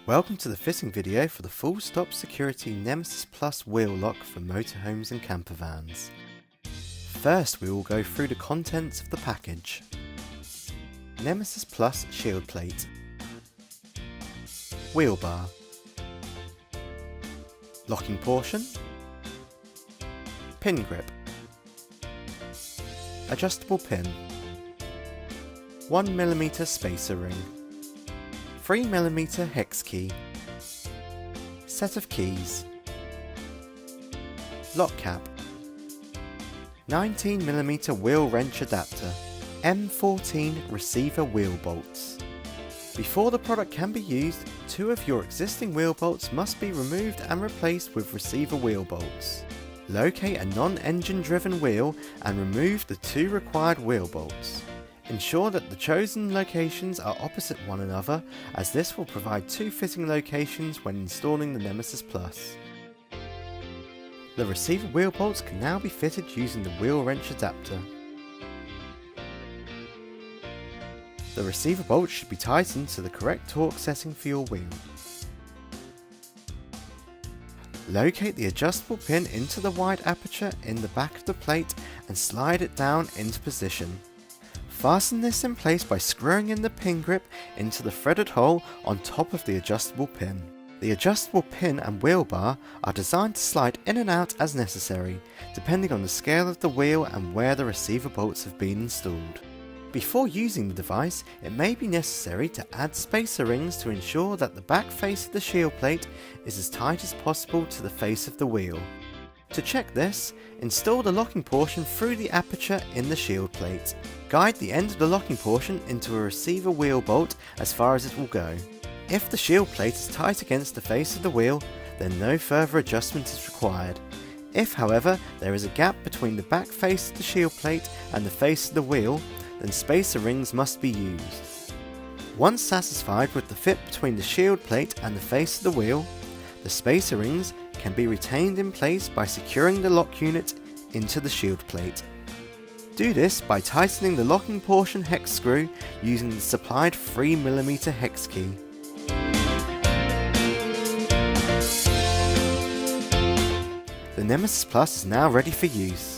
Welcome to the fitting video for the Fullstop Security Nemesis Plus wheel lock for motorhomes and campervans. First we will go through the contents of the package. Nemesis Plus shield plate, wheel bar, locking portion, pin grip, adjustable pin, 1mm spacer ring, 3mm hex key, set of keys, lock cap, 19mm wheel wrench adapter, M14 receiver wheel bolts. Before the product can be used, 2 of your existing wheel bolts must be removed and replaced with receiver wheel bolts. Locate a non-engine driven wheel and remove the 2 required wheel bolts. Ensure that the chosen locations are opposite one another, as this will provide 2 fitting locations when installing the Nemesis Plus. The receiver wheel bolts can now be fitted using the wheel wrench adapter. The receiver bolt should be tightened to the correct torque setting for your wheel. Locate the adjustable pin into the wide aperture in the back of the plate and slide it down into position. Fasten this in place by screwing in the pin grip into the threaded hole on top of the adjustable pin. The adjustable pin and wheel bar are designed to slide in and out as necessary, depending on the scale of the wheel and where the receiver bolts have been installed. Before using the device, it may be necessary to add spacer rings to ensure that the back face of the shield plate is as tight as possible to the face of the wheel. To check this, install the locking portion through the aperture in the shield plate. Guide the end of the locking portion into a receiver wheel bolt as far as it will go. If the shield plate is tight against the face of the wheel, then no further adjustment is required. If, however, there is a gap between the back face of the shield plate and the face of the wheel, then spacer rings must be used. Once satisfied with the fit between the shield plate and the face of the wheel, the spacer rings can be retained in place by securing the lock unit into the shield plate. Do this by tightening the locking portion hex screw using the supplied 3mm hex key. The Nemesis Plus is now ready for use.